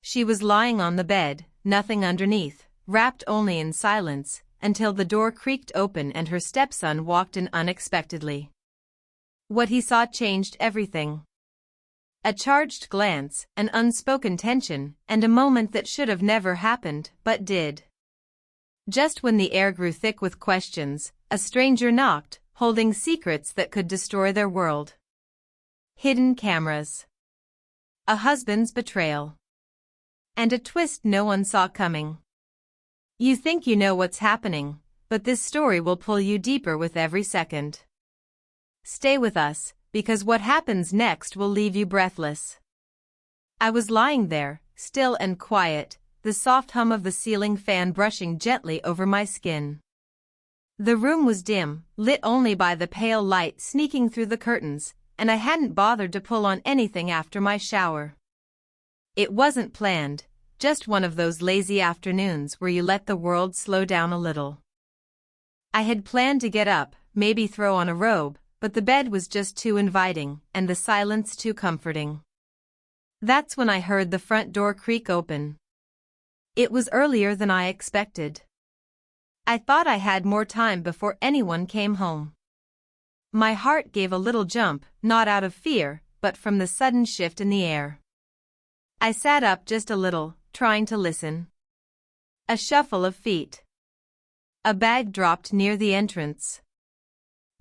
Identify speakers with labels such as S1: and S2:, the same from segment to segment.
S1: She was lying on the bed, nothing underneath, wrapped only in silence, until the door creaked open and her stepson walked in unexpectedly. What he saw changed everything. A charged glance, an unspoken tension, and a moment that should have never happened, but did. Just when the air grew thick with questions, a stranger knocked, holding secrets that could destroy their world. Hidden cameras. A husband's betrayal. And a twist no one saw coming. You think you know what's happening, but this story will pull you deeper with every second. Stay with us, because what happens next will leave you breathless. I was lying there, still and quiet, the soft hum of the ceiling fan brushing gently over my skin. The room was dim, lit only by the pale light sneaking through the curtains, and I hadn't bothered to pull on anything after my shower. It wasn't planned, just one of those lazy afternoons where you let the world slow down a little. I had planned to get up, maybe throw on a robe, but the bed was just too inviting, and the silence too comforting. That's when I heard the front door creak open. It was earlier than I expected. I thought I had more time before anyone came home. My heart gave a little jump, not out of fear, but from the sudden shift in the air. I sat up just a little, trying to listen. A shuffle of feet. A bag dropped near the entrance.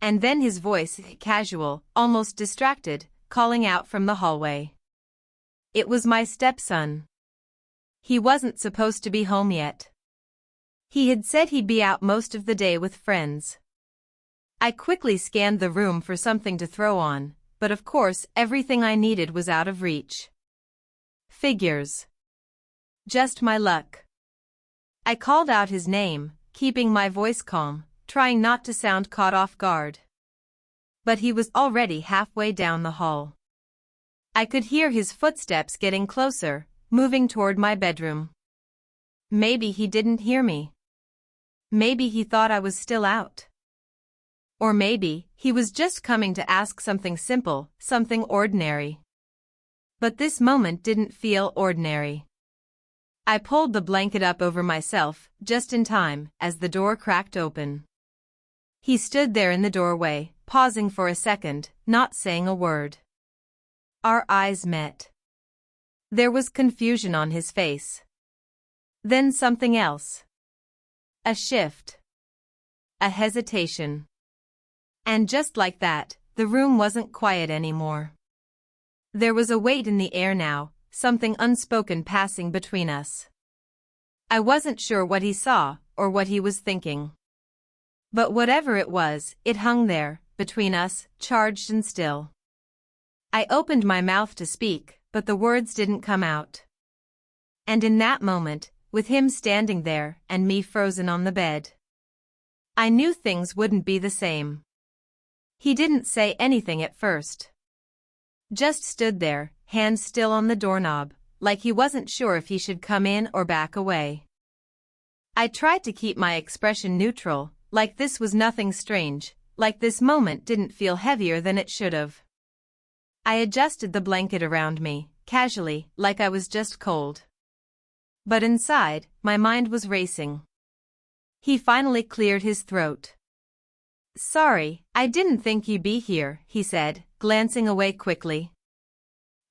S1: And then his voice, casual, almost distracted, calling out from the hallway. It was my stepson. He wasn't supposed to be home yet. He had said he'd be out most of the day with friends. I quickly scanned the room for something to throw on, but of course everything I needed was out of reach. Figures. Just my luck. I called out his name, keeping my voice calm, trying not to sound caught off guard. But he was already halfway down the hall. I could hear his footsteps getting closer, moving toward my bedroom. Maybe he didn't hear me. Maybe he thought I was still out. Or maybe he was just coming to ask something simple, something ordinary. But this moment didn't feel ordinary. I pulled the blanket up over myself, just in time, as the door cracked open. He stood there in the doorway, pausing for a second, not saying a word. Our eyes met. There was confusion on his face. Then something else. A shift. A hesitation. And just like that, the room wasn't quiet anymore. There was a weight in the air now, something unspoken passing between us. I wasn't sure what he saw, or what he was thinking. But whatever it was, it hung there, between us, charged and still. I opened my mouth to speak, but the words didn't come out. And in that moment, with him standing there, and me frozen on the bed, I knew things wouldn't be the same. He didn't say anything at first. Just stood there, hands still on the doorknob, like he wasn't sure if he should come in or back away. I tried to keep my expression neutral, like this was nothing strange, like this moment didn't feel heavier than it should have. I adjusted the blanket around me, casually, like I was just cold. But inside, my mind was racing. He finally cleared his throat. Sorry, I didn't think you'd be here, he said, glancing away quickly.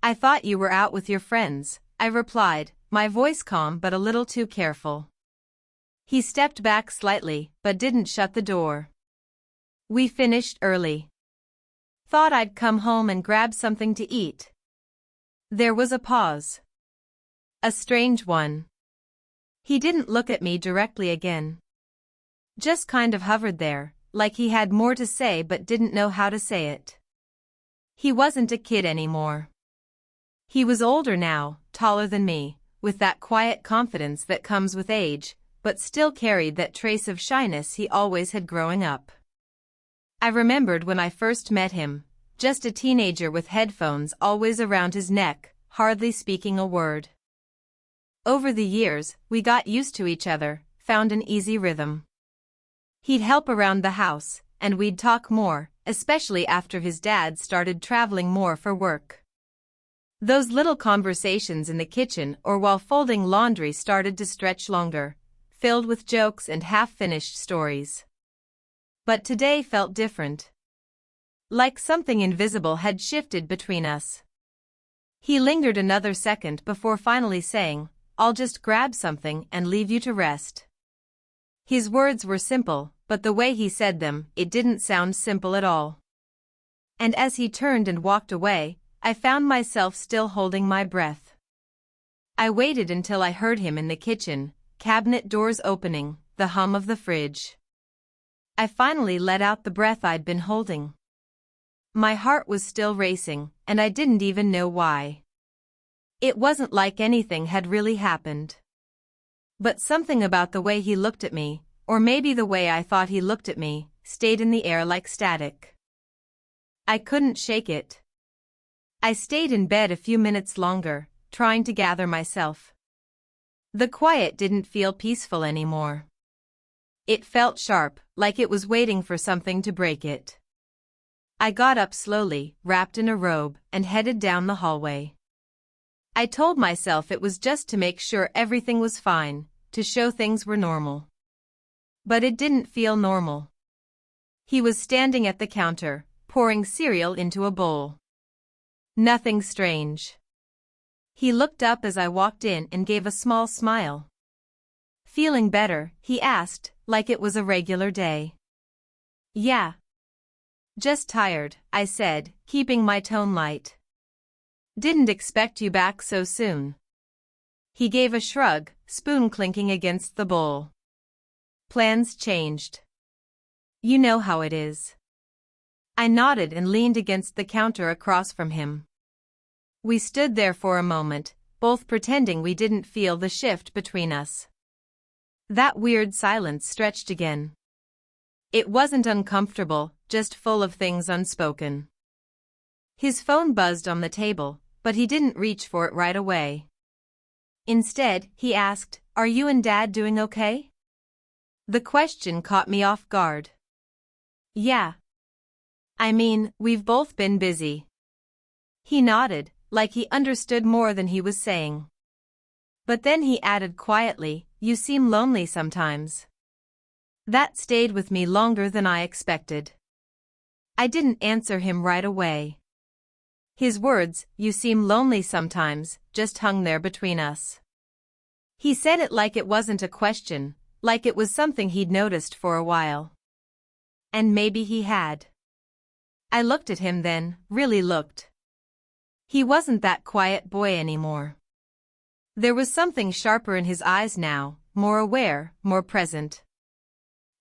S1: I thought you were out with your friends, I replied, my voice calm but a little too careful. He stepped back slightly, but didn't shut the door. We finished early. Thought I'd come home and grab something to eat. There was a pause. A strange one. He didn't look at me directly again. Just kind of hovered there, like he had more to say but didn't know how to say it. He wasn't a kid anymore. He was older now, taller than me, with that quiet confidence that comes with age, but still carried that trace of shyness he always had growing up. I remembered when I first met him, just a teenager with headphones always around his neck, hardly speaking a word. Over the years, we got used to each other, found an easy rhythm. He'd help around the house, and we'd talk more, especially after his dad started traveling more for work. Those little conversations in the kitchen or while folding laundry started to stretch longer, filled with jokes and half-finished stories. But today felt different. Like something invisible had shifted between us. He lingered another second before finally saying, "I'll just grab something and leave you to rest." His words were simple, but the way he said them, it didn't sound simple at all. And as he turned and walked away, I found myself still holding my breath. I waited until I heard him in the kitchen, cabinet doors opening, the hum of the fridge. I finally let out the breath I'd been holding. My heart was still racing, and I didn't even know why. It wasn't like anything had really happened. But something about the way he looked at me, or maybe the way I thought he looked at me, stayed in the air like static. I couldn't shake it. I stayed in bed a few minutes longer, trying to gather myself. The quiet didn't feel peaceful anymore. It felt sharp, like it was waiting for something to break it. I got up slowly, wrapped in a robe, and headed down the hallway. I told myself it was just to make sure everything was fine, to show things were normal. But it didn't feel normal. He was standing at the counter, pouring cereal into a bowl. Nothing strange. He looked up as I walked in and gave a small smile. "Feeling better?" he asked, like it was a regular day. "Yeah. Just tired," I said, keeping my tone light. "Didn't expect you back so soon." He gave a shrug, spoon clinking against the bowl. "Plans changed. You know how it is." I nodded and leaned against the counter across from him. We stood there for a moment, both pretending we didn't feel the shift between us. That weird silence stretched again. It wasn't uncomfortable, just full of things unspoken. His phone buzzed on the table, but he didn't reach for it right away. Instead, he asked, "Are you and Dad doing okay?" The question caught me off guard. "Yeah. I mean, we've both been busy." He nodded, like he understood more than he was saying. But then he added quietly, "You seem lonely sometimes." That stayed with me longer than I expected. I didn't answer him right away. His words, "You seem lonely sometimes," just hung there between us. He said it like it wasn't a question, like it was something he'd noticed for a while. And maybe he had. I looked at him then, really looked. He wasn't that quiet boy anymore. There was something sharper in his eyes now, more aware, more present.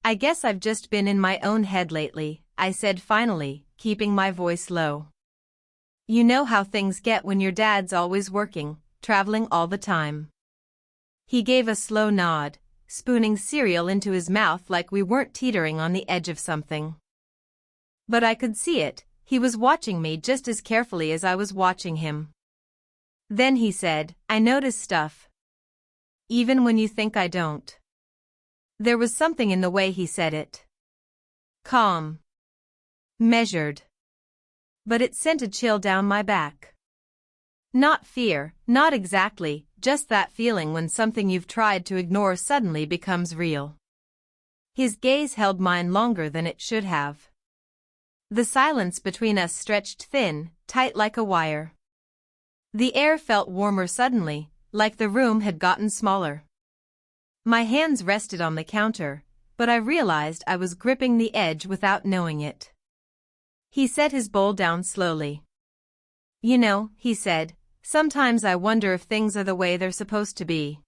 S1: "I guess I've just been in my own head lately," I said finally, keeping my voice low. "You know how things get when your dad's always working, traveling all the time." He gave a slow nod, spooning cereal into his mouth like we weren't teetering on the edge of something. But I could see it, he was watching me just as carefully as I was watching him. Then he said, "I notice stuff. Even when you think I don't." There was something in the way he said it. Calm. Measured. But it sent a chill down my back. Not fear, not exactly, just that feeling when something you've tried to ignore suddenly becomes real. His gaze held mine longer than it should have. The silence between us stretched thin, tight like a wire. The air felt warmer suddenly, like the room had gotten smaller. My hands rested on the counter, but I realized I was gripping the edge without knowing it. He set his bowl down slowly. "You know," he said, "sometimes I wonder if things are the way they're supposed to be."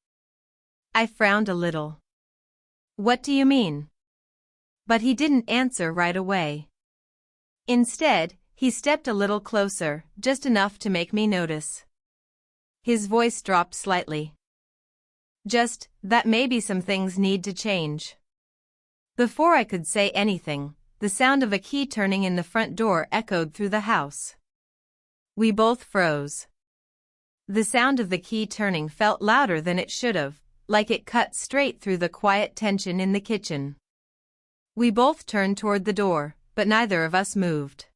S1: I frowned a little. "What do you mean?" But he didn't answer right away. Instead, he stepped a little closer, just enough to make me notice. His voice dropped slightly. "Just, that maybe some things need to change." Before I could say anything, the sound of a key turning in the front door echoed through the house. We both froze. The sound of the key turning felt louder than it should have, like it cut straight through the quiet tension in the kitchen. We both turned toward the door, but neither of us moved.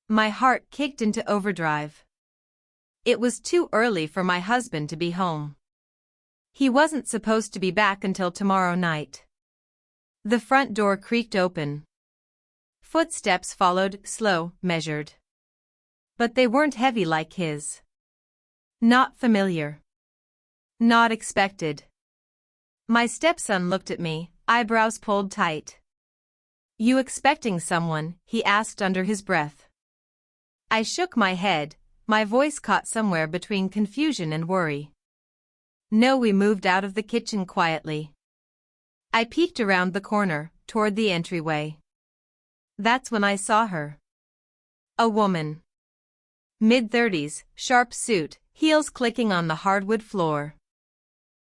S1: My heart kicked into overdrive. It was too early for my husband to be home. He wasn't supposed to be back until tomorrow night. The front door creaked open. Footsteps followed, slow, measured. But they weren't heavy like his. Not familiar. Not expected. My stepson looked at me, eyebrows pulled tight. "You expecting someone?" he asked under his breath. I shook my head, my voice caught somewhere between confusion and worry. "No." We moved out of the kitchen quietly. I peeked around the corner, toward the entryway. That's when I saw her. A woman. Mid-30s, sharp suit, heels clicking on the hardwood floor.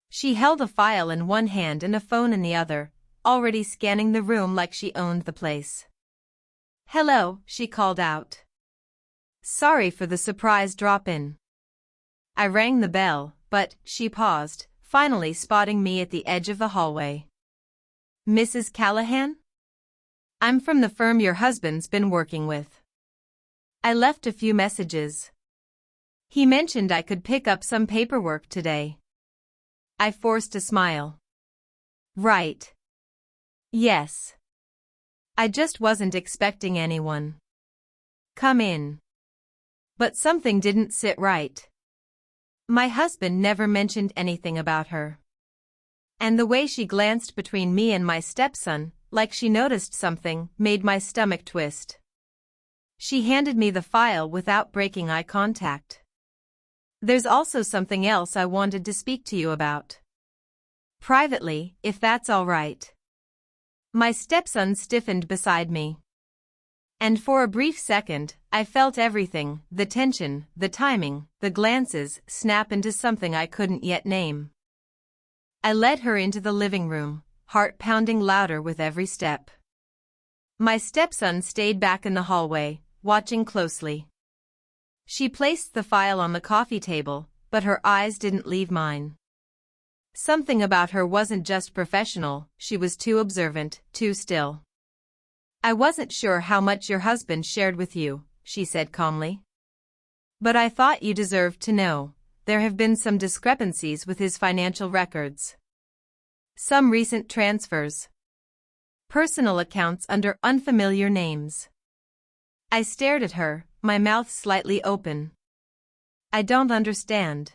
S1: She held a file in one hand and a phone in the other, already scanning the room like she owned the place. "Hello," she called out. "Sorry for the surprise drop-in." I rang the bell, but she paused, finally spotting me at the edge of the hallway. "Mrs. Callahan? I'm from the firm your husband's been working with. I left a few messages. He mentioned I could pick up some paperwork today." I forced a smile. "Right. Yes. I just wasn't expecting anyone. Come in." But something didn't sit right. My husband never mentioned anything about her. And the way she glanced between me and my stepson, like she noticed something, made my stomach twist. She handed me the file without breaking eye contact. "There's also something else I wanted to speak to you about. Privately, if that's all right." My stepson stiffened beside me. And for a brief second, I felt everything, the tension, the timing, the glances, snap into something I couldn't yet name. I led her into the living room, heart pounding louder with every step. My stepson stayed back in the hallway, watching closely. She placed the file on the coffee table, but her eyes didn't leave mine. Something about her wasn't just professional, she was too observant, too still. "I wasn't sure how much your husband shared with you," she said calmly. "But I thought you deserved to know. There have been some discrepancies with his financial records. Some recent transfers. Personal accounts under unfamiliar names." I stared at her, my mouth slightly open. "I don't understand.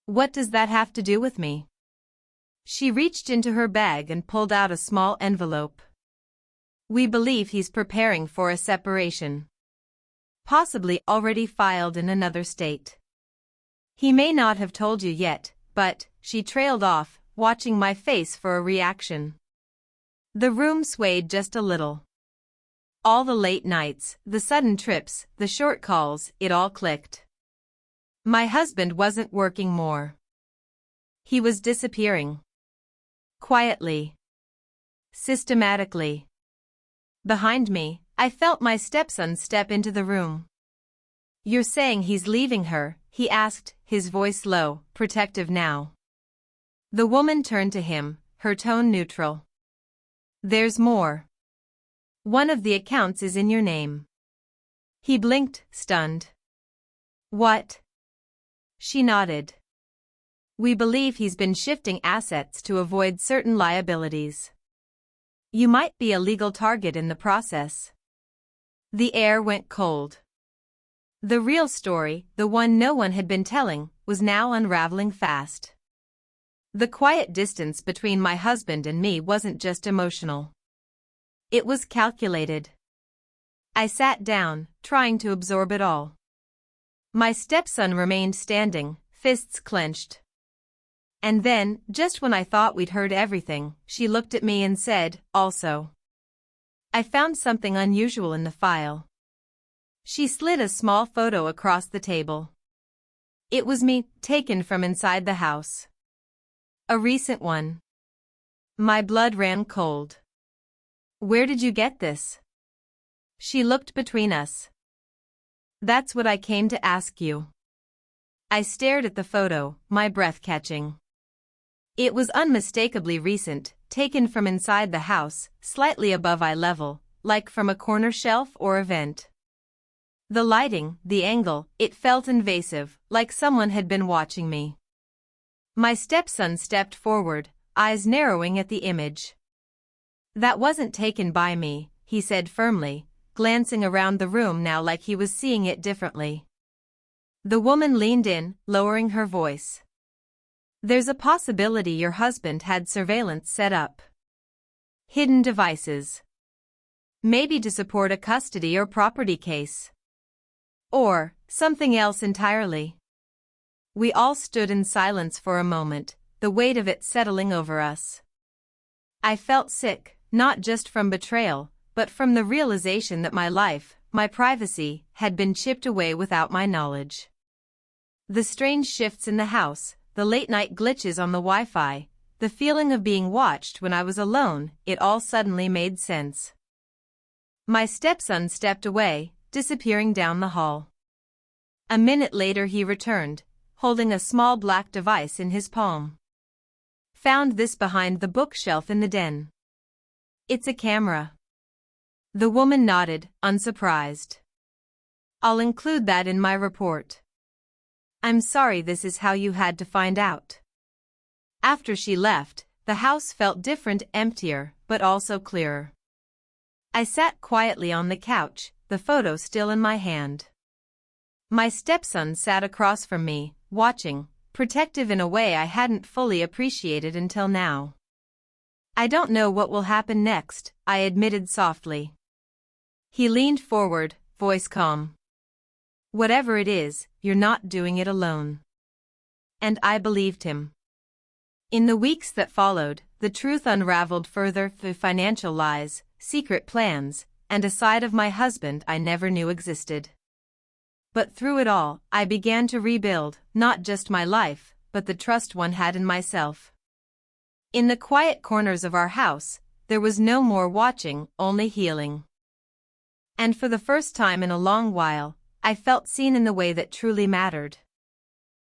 S1: What does that have to do with me?" She reached into her bag and pulled out a small envelope. "We believe he's preparing for a separation. Possibly already filed in another state. He may not have told you yet, but," she trailed off, watching my face for a reaction. The room swayed just a little. All the late nights, the sudden trips, the short calls, it all clicked. My husband wasn't working more. He was disappearing. Quietly. Systematically. Behind me, I felt my stepson step into the room. "You're saying he's leaving her?" he asked, his voice low, protective now. The woman turned to him, her tone neutral. "There's more. One of the accounts is in your name." He blinked, stunned. "What?" She nodded. "We believe he's been shifting assets to avoid certain liabilities. You might be a legal target in the process." The air went cold. The real story, the one no one had been telling, was now unraveling fast. The quiet distance between my husband and me wasn't just emotional. It was calculated. I sat down, trying to absorb it all. My stepson remained standing, fists clenched. And then, just when I thought we'd heard everything, she looked at me and said, "Also, I found something unusual in the file." She slid a small photo across the table. It was me, taken from inside the house. A recent one. My blood ran cold. "Where did you get this?" She looked between us. "That's what I came to ask you." I stared at the photo, my breath catching. It was unmistakably recent, taken from inside the house, slightly above eye level, like from a corner shelf or a vent. The lighting, the angle, it felt invasive, like someone had been watching me. My stepson stepped forward, eyes narrowing at the image. "That wasn't taken by me," he said firmly, glancing around the room now like he was seeing it differently. The woman leaned in, lowering her voice. "There's a possibility your husband had surveillance set up. Hidden devices. Maybe to support a custody or property case. Or something else entirely." We all stood in silence for a moment, the weight of it settling over us. I felt sick, not just from betrayal, but from the realization that my life, my privacy, had been chipped away without my knowledge. The strange shifts in the house, the late-night glitches on the Wi-Fi, the feeling of being watched when I was alone, it all suddenly made sense. My stepson stepped away, disappearing down the hall. A minute later he returned, holding a small black device in his palm. "Found this behind the bookshelf in the den. It's a camera." The woman nodded, unsurprised. "I'll include that in my report. I'm sorry this is how you had to find out." After she left, the house felt different, emptier, but also clearer. I sat quietly on the couch, the photo still in my hand. My stepson sat across from me, watching, protective in a way I hadn't fully appreciated until now. "I don't know what will happen next," I admitted softly. He leaned forward, voice calm. "Whatever it is, you're not doing it alone." And I believed him. In the weeks that followed, the truth unraveled further through financial lies, secret plans, and a side of my husband I never knew existed. But through it all, I began to rebuild, not just my life, but the trust one had in myself. In the quiet corners of our house, there was no more watching, only healing. And for the first time in a long while, I felt seen in the way that truly mattered.